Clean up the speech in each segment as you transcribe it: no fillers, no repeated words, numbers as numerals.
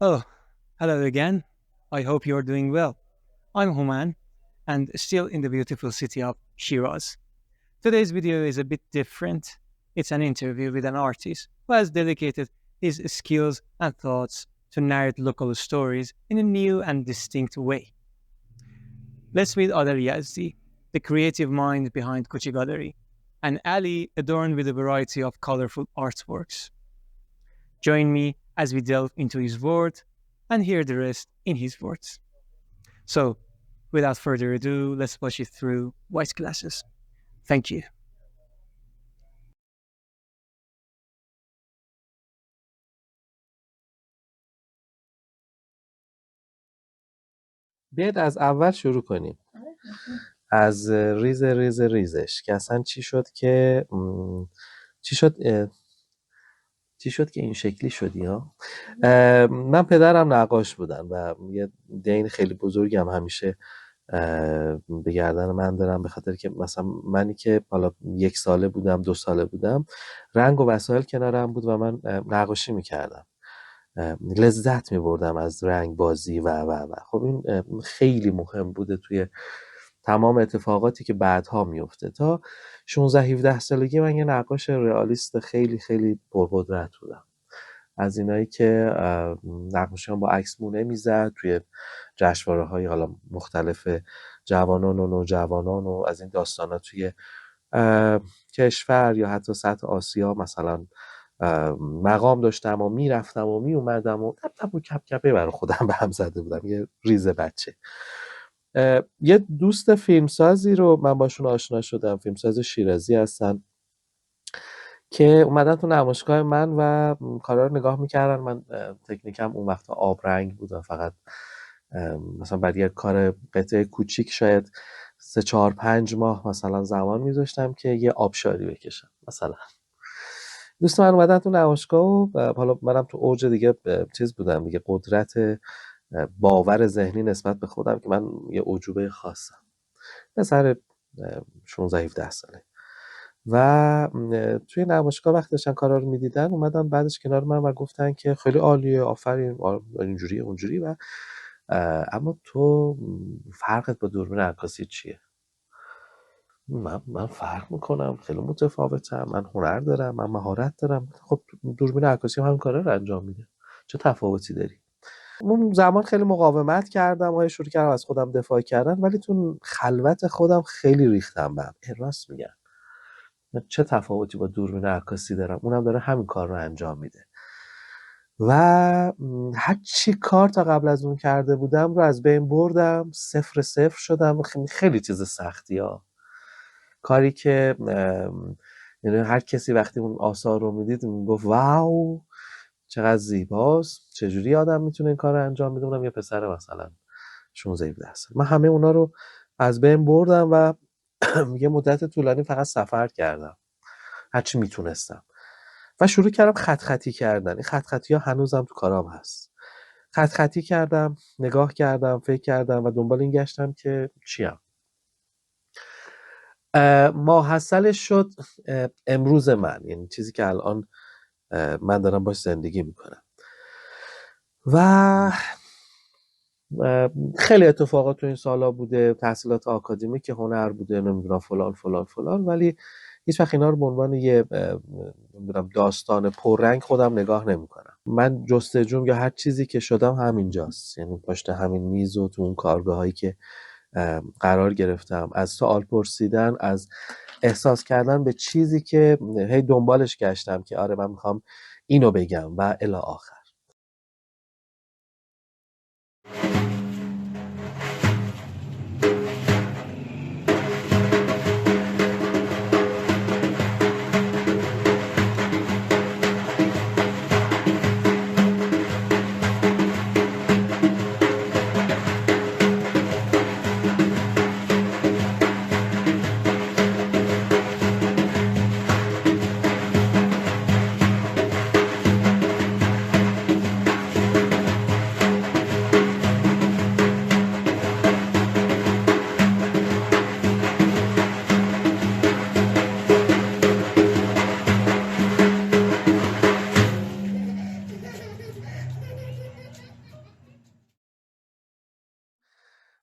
Oh, hello again. I hope you're doing well. I'm Human, and still in the beautiful city of Shiraz. Today's video is a bit different. It's an interview with an artist who has dedicated his skills and thoughts to narrate local stories in a new and distinct way. Let's meet Adar Yazdi, the creative mind behind Kuchi Gallery, an alley adorned with a variety of colorful artworks. Join me as we delve into his world and hear the rest in his words. So, without further ado, let's watch it through White Glasses. Thank you. بیاید از اول شروع کنیم از ریزش که اصلا چی شد که چی شد چی شد که این شکلی شدی ها. من پدرم نقاش بودن و یه دین خیلی بزرگی هم همیشه به گردن من دارم، به خاطر که مثلا منی که حالا 1 ساله بودم 2 ساله بودم رنگ و وسایل کنارم بود و من نقاشی میکردم، لذت می‌بردم از رنگ بازی و خب این خیلی مهم بوده توی تمام اتفاقاتی که بعدها میفته. تا 16 17 سالگی من یه نقاش رئالیست خیلی خیلی پرقدرت بودم، از اینایی که نقاشی‌ام با عکس مونه میزد توی جشنواره‌های حالا مختلف جوانان و نوجوانان و از این داستانا توی کشور یا حتی سطح آسیا مثلا مقام داشتم و میرفتم و میومدم و تپ تپ و کپ کپه برای خودم به هم زده بودم، یه ریز بچه. یه دوست فیلمسازی رو من باشون آشنا شدم، فیلمساز شیرازی هستن که اومدن تو نمایشگاه من و کارا رو نگاه میکردن. من تکنیکم اون وقتا آبرنگ بود و فقط مثلا برای یه کار قطعه کوچیک شاید 3 4 5 ماه مثلا زمان میذاشتم که یه آبشاری بکشم مثلا. دوست من اومدن تو نمایشگاه و حالا منم تو اوج دیگه چیز بودم دیگه، قدرت باور ذهنی نسبت به خودم که من یه اعجوبه خاصم، پسر 16 17 ساله. و توی نمایشگاه وقتی داشتن کارا رو میدیدن اومدن بعدش کنار من و گفتن که خیلی عالیه، آفرین، اینجوری اونجوری و اما تو فرقت با دوربین عکاسی چیه؟ من فرق میکنم، خیلی متفاوتم، من هنر دارم، من مهارت دارم. خب دوربین عکاسی هم همین کارا رو انجام میده، چه تفاوتی داری؟ اون زمان خیلی مقاومت کردم و شروع کردم از خودم دفاع کردن، ولی تو خلوت خودم خیلی ریختم به هم. راست میگن، من چه تفاوتی با دوربین عکاسی دارم، اونم داره همین کار رو انجام میده. و هر چی کار تا قبل از اون کرده بودم رو از بین بردم، 0 شدم. خیلی چیز سختی ها، کاری که یعنی هر کسی وقتی اون آثار رو میدید میگفت واو چقدر زیباست، چجوری آدم میتونه این کار رو انجام بده. اونم یه پسر مثلا 16 17 سال. من همه اونا رو از بین بردم و یه مدت طولانی فقط سفر کردم هرچی میتونستم و شروع کردم خط خطی کردن. این خط خطی ها هنوزم تو کارام هست. خط خطی کردم، نگاه کردم، فکر کردم و دنبال این گشتم که چیم. ماحصلش شد امروز من، یعنی چیزی که الان من دارم باش زندگی میکنم. و خیلی اتفاقات تو این سالا بوده، تحصیلات آکادمیک هنر بوده، نمیدونم فلان فلان فلان، ولی هیچ وقت اینا رو به عنوان یه نمیدونم داستان پررنگ خودم نگاه نمیکنم. من جستجوم یا هر چیزی که شدم همینجاست، یعنی پشت همین میز و تو اون کارگاهایی که قرار گرفتم، از سوال پرسیدن، از احساس کردن به چیزی که هی دنبالش گشتم که آره من میخوام اینو بگم و الی آخر.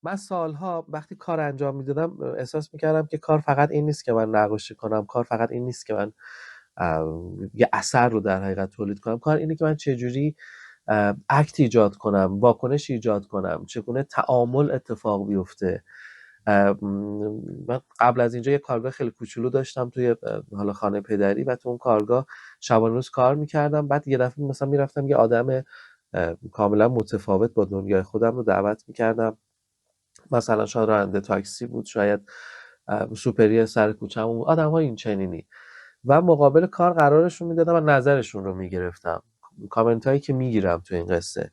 من سالها وقتی کار انجام میدادم احساس میکردم که کار فقط این نیست که من نقاشی کنم، کار فقط این نیست که من یه اثر رو در حقیقت تولید کنم، کار اینه که من چجوری اکت ایجاد کنم، واکنش ایجاد کنم، چگونه تعامل اتفاق بیفته. من قبل از اینجا یه کارگاه خیلی کوچولو داشتم توی حالا خانه پدری و تو اون کارگاه شبانه روز کار میکردم. بعد یه دفعه مثلا میرفتم یه آدم کاملا متفاوت با دنیای خودم رو دعوت میکردم، مثلا شاید راننده تاکسی بود، شاید سوپری سر کوچه‌مون، آدم‌های این چنینی، و مقابل کار قرارشون میدادم و نظرشون رو میگرفتم، کامنت هایی که میگیرم تو این قصه.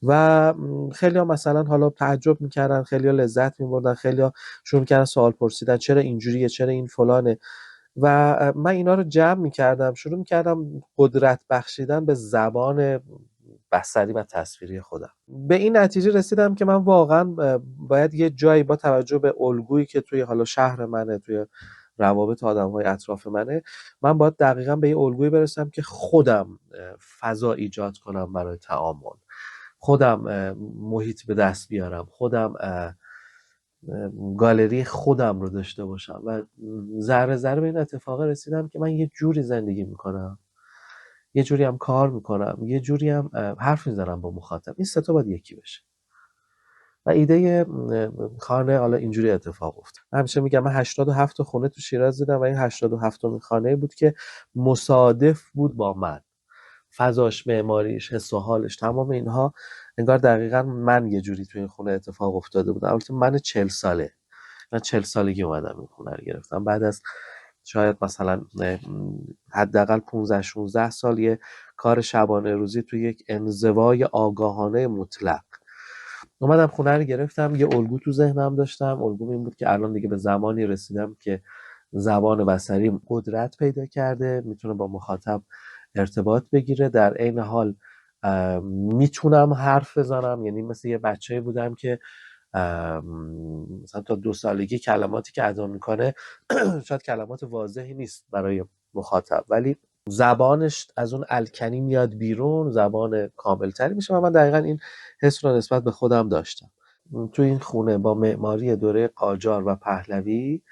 و خیلی ها مثلا حالا تعجب میکردن، خیلی ها لذت میبردن، خیلی ها شروع میکردن سوال پرسیدن چرا اینجوریه، چرا این فلانه. و من اینا رو جمع میکردم، شروع میکردم قدرت بخشیدن به زبان بصری و تصویری خودم. به این نتیجه رسیدم که من واقعا باید یه جایی با توجه به الگویی که توی حالا شهر منه، توی روابط آدم‌های اطراف منه، من باید دقیقاً به یه الگویی برسم که خودم فضا ایجاد کنم برای تعامل، خودم محیط به دست بیارم، خودم گالری خودم رو داشته باشم. و ذره ذره به این اتفاق رسیدم که من یه جوری زندگی میکنم، یه جوری هم کار میکنم، یه جوری هم حرف میزنم با مخاطب. این سه تا باید یکی بشه. و ایده خانه حالا اینجوری اتفاق افتاد. همیشه میگم من 87 تا خونه تو شیراز دیدم و این 87 مین خانه بود که مصادف بود با من. فضاش، معماریش، حس و حالش، تمام اینها انگار دقیقاً من یه جوری تو این خونه اتفاق افتاده بود. البته من 40 ساله، من 40 سالگی اومدم این خونه رو گرفتم، بعد از شاید مثلا حداقل 15 16 سال یه کار شبانه روزی تو یک انزوای آگاهانه مطلق. اومدم خونه رو گرفتم، یه الگو تو ذهنم داشتم. الگوم این بود که الان دیگه به زمانی رسیدم که زبان بصری قدرت پیدا کرده، میتونه با مخاطب ارتباط بگیره، در عین حال میتونم حرف بزنم. یعنی مثل یه بچه‌ای بودم که مثلا تا 2 سالگی کلماتی که ادا میکنه شاید کلمات واضحی نیست برای مخاطب، ولی زبانش از اون الکنی میاد بیرون، زبان کاملتری میشه. و من دقیقا این حس رو نسبت به خودم داشتم. تو این خونه با معماری دوره قاجار و پهلوی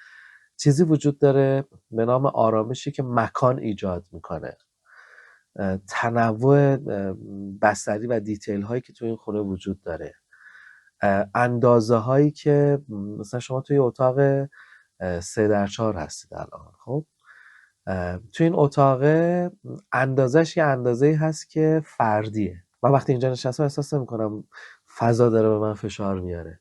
چیزی وجود داره به نام آرامشی که مکان ایجاد میکنه. تنوع بصری و دیتیل هایی که تو این خونه وجود داره، اندازه هایی که مثلا شما توی اتاق 3x4 هستید الان، خب توی این اتاق اندازش یه اندازه‌ای هست که فردیه. و وقتی اینجا نشستم احساس نمی‌کنم فضا داره به من فشار میاره،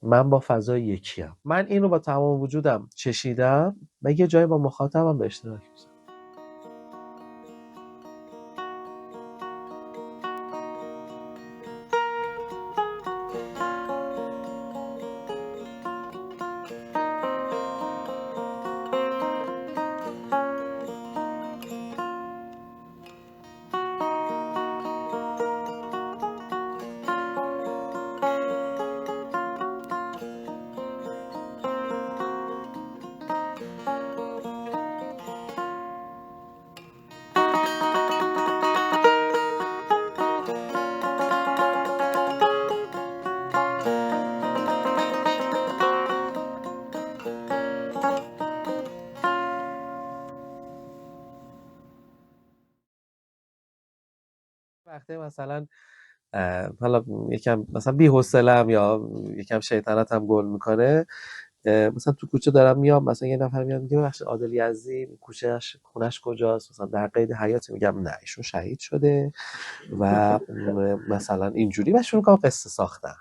من با فضا یکیم. من این رو با تمام وجودم چشیدم و یه جایی با مخاطبم به اشتراک میذارم. وقتی مثلا حالا یکم مثلا بی‌حوصله‌ام یا یکم شیطنتم گل میکنه، مثلا تو کوچه دارم میام، مثلا یه نفر میاد میگه ببخشید عادل یزدی خونش کجاست، مثلا در قید حیاتی، میگم نه ایشون شهید شده و مثلا اینجوری، و شروع کنم قصه ساختن.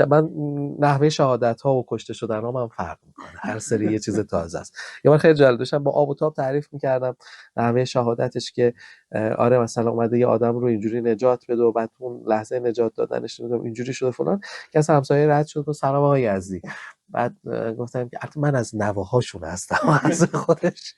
من نحوه شهادت ها و کشته شدن ها من فرق میکنه، هر سری یه چیز تازه است. یه بار خیلی جالب داشتم با آب و تاب تعریف میکردم نحوه شهادتش که آره مثلا اومده یه آدم رو اینجوری نجات بده و بعد اون لحظه نجات دادنش اینجوری شده فلان، که از همسایه رد شد و سلام آقای یزدی. بعد گفتم که من از نواهاشون هستم از خودش.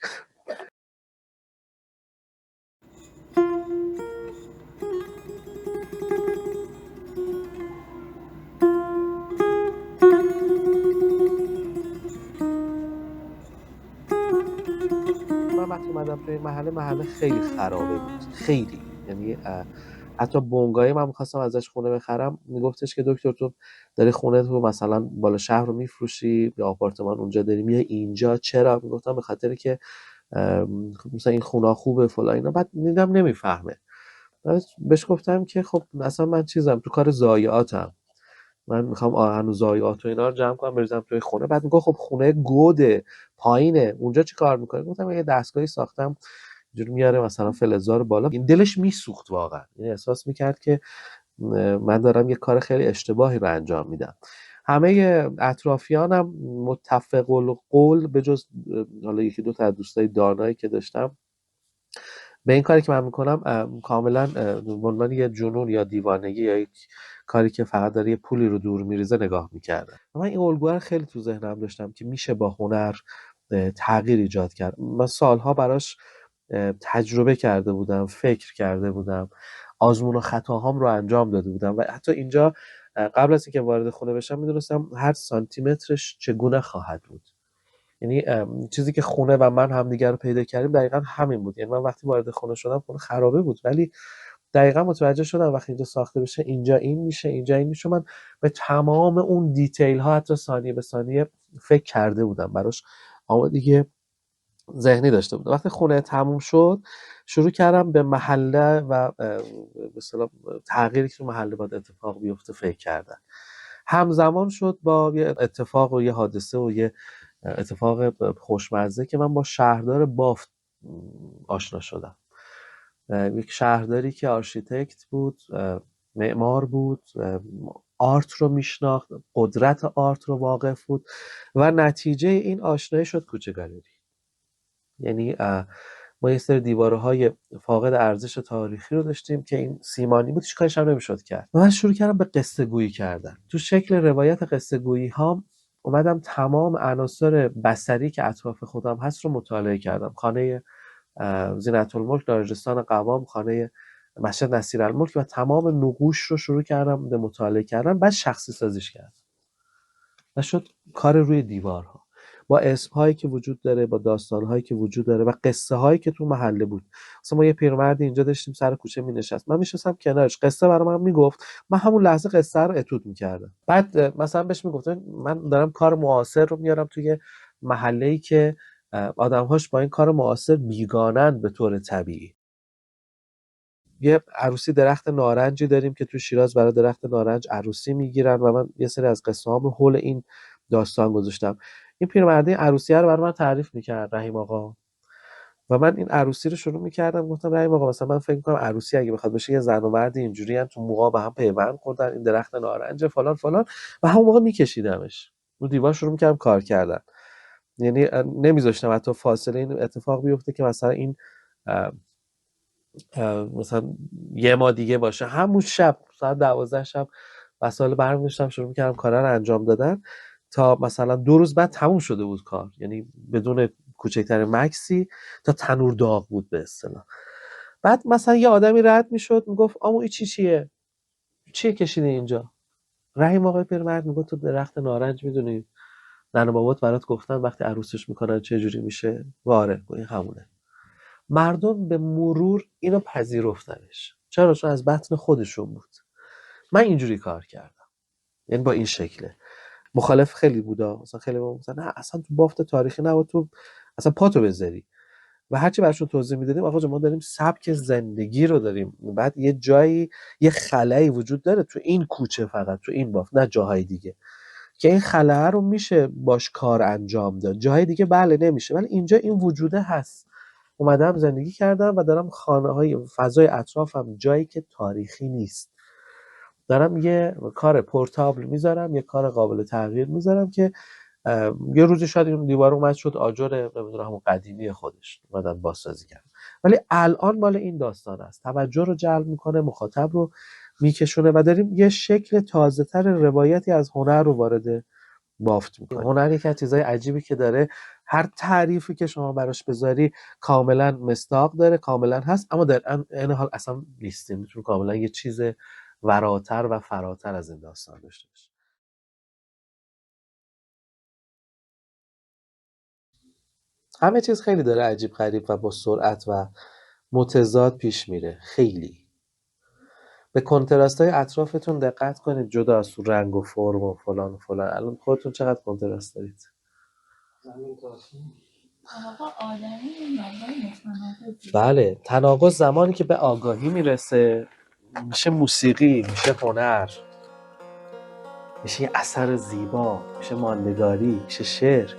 من وقتی اومدم توی محله خیلی خرابه بود، خیلی، یعنی حتی بنگاهی من می‌خواستم ازش خونه بخرم، میگفتش که دکتر تو داری خونه تو مثلا بالا شهر رو میفروشی یا آپارتمان اونجا داری میای اینجا، چرا؟ میگفتم به خاطر که مثلا این خونه خوبه فلان اینا. بعد دیدم نمیفهمه. بعد بهش گفتم که خب اصلا من چیزم تو کار ضایعاتم، من میخوام آهن و ضایعات و اینا رو جمع کنم بریزم توی خونه. بعد میگه خب خونه گوده پایینه اونجا چی کار میکنه؟ گفتم یه دستگاهی ساختم اینجوری میاره مثلا فلزا رو بالا. این دلش میسوخت واقعا، یعنی احساس میکرد که من دارم یه کار خیلی اشتباهی رو انجام میدم. همه اطرافیانم متفق القول به جز حالا یکی دو تا از دوستای دانایی که داشتم به این کاری که من میکنم کاملا به عنوان یه جنون یا دیوانگی یا یک کاری که فقط داره یه پولی رو دور میریزه نگاه میکردم. من این الگوها رو خیلی تو ذهنم داشتم که میشه با هنر تغییر ایجاد کرد. من سالها براش تجربه کرده بودم، فکر کرده بودم، آزمون و خطاهام رو انجام داده بودم و حتی اینجا قبل از اینکه وارد خونه بشم میدونستم هر سانتی مترش چگونه خواهد بود. یعنی چیزی که خونه و من همدیگه رو پیدا کردیم دقیقا همین بود. یعنی من وقتی وارد خونه شدم خونه خرابه بود، ولی دقیقا متوجه شدم وقتی اینجا ساخته بشه اینجا این میشه، اینجا این میشه. من به تمام اون دیتیل ها حتی ثانیه به ثانیه فکر کرده بودم، براش آمادگی ذهنی داشته بودم. وقتی خونه تموم شد شروع کردم به محله و به اصطلاح تغییری که تو محله باید اتفاق بیفته فکر کردن. همزمان شد با یه اتفاق و یه حادثه و یه اتفاق خوشمزه که من با شهردار بافت آشنا شدم. یک شهرداری که آرشیتکت بود، معمار بود، آرت رو میشناخت، قدرت آرت رو واقف بود و نتیجه این آشنایی شد کوچه گالری. یعنی ما یه سری دیوارهای فاقد ارزش تاریخی رو داشتیم که این سیمانی بود، هیچ کارش هم نمیشد کرد. من شروع کردم به قصه گویی کردن. تو شکل روایت قصه گویی ها اومدم تمام عناصر بصری که اطراف خودم هست رو مطالعه کردم. خانه زینت الملک، دارجستان قوام، خانه مسجد نصیرالملک و تمام نقوش رو شروع کردم به مطالعه کردن. بعد شخصی سازیش کردم و شد کار روی دیوارها با اسم‌هایی که وجود داره، با داستان‌هایی که وجود داره و قصه‌هایی که تو محله بود. مثلا ما یه پیرمردی اینجا داشتیم سر کوچه می‌نشست، من می‌شستم کنارش، قصه برای من میگفت، من همون لحظه قصه رو اتود می‌کردم. بعد مثلا بهش میگفتم من دارم کار معاصر رو میارم توی محله‌ای که آدم‌هاش با این کار معاصر بیگانند به طور طبیعی. یه عروسی درخت نارنجی داریم که تو شیراز برای درخت نارنج عروسی میگیرن و من یه سری از قصه هامو حول این داستان گذاشتم. این پیرمرده عروسیه رو برای من تعریف میکرد، رحیم آقا، و من این عروسی رو شروع میکردم. گفتم رحیم آقا مثلا من فکر میکنم عروسی اگه بخواد بشه یه زن و مرد اینجوری هم تو موها به هم پیوند خوردن، این درخت نارنج فلان فلان، و همون موقع میکشیدمش رو دیوار، شروع میکردم کار کردن. یعنی نمیذاشتم حتی فاصله این اتفاق بیفته که مثلا این مثلا یه ما دیگه باشه. همون شب ساعت 12 شب وسایل برمی‌داشتم شروع می‌کردم کارا رو انجام دادن تا مثلا 2 روز بعد تموم شده بود کار، یعنی بدون کوچکترین مکسی تا تنور داغ بود به اصطلاح. بعد مثلا یه آدمی رد میشد میگفت آمو این چیه کشیدی اینجا؟ رحیم آقای پیرمرد میگفت تو درخت نارنج میدونی ننه بابات برات گفتن وقتی عروسش میکنن چه جوری میشه؟ واره این همونه. مردم به مرور اینو پذیرفتنش. چرا؟ چون از بطن خودشون بود. من اینجوری کار کردم، یعنی با این شکله. مخالف خیلی بودا، مثلا خیلی مثلا نه اصلا تو بافت تاریخی نباید تو اصلا پاتو بذاری. و هرچی براشون توضیح میدادیم آقا ما داریم سبک زندگی رو داریم، بعد یه جایی یه خلایی وجود داره تو این کوچه، فقط تو این بافت، نه جاهای دیگه، که این خلأ رو میشه باش کار انجام داد، جاهای دیگه بله نمیشه، ولی اینجا این وجوده هست. اومدم زندگی کردم و دارم خانه‌های فضای اطرافم جایی که تاریخی نیست، دارم یه کار پورتابل میذارم، یه کار قابل تغییر میذارم که یه روزی شاید این دیوار اومد شد آجر نمیدونم همون قدیمی خودش، اومدن بازسازی کردن، ولی الان مال این داستان است، توجه رو جلب میکنه، مخاطب رو میکشونه و داریم یه شکل تازه تر روایتی از هنر رو وارد بافت میکنه. هنر یکی از چیزای عجیبی که داره، هر تعریفی که شما براش بذاری کاملا مصداق داره، کاملا هست، اما در این حال اصلا نیستیم، میتونه کاملا یه چیز وراتر و فراتر از این داستان داشته باشه. همه چیز خیلی داره عجیب غریب و با سرعت و متضاد پیش میره، خیلی. به کنتراست های اطرافتون دقت کنید، جدا از تو رنگ و فرم و فلان و فلان. الان خودتون چقدر کنتراست دارید؟ بله، تناقض زمانی که به آگاهی میرسه میشه موسیقی، میشه هنر، میشه یه اثر زیبا، میشه ماندگاری، میشه شعر.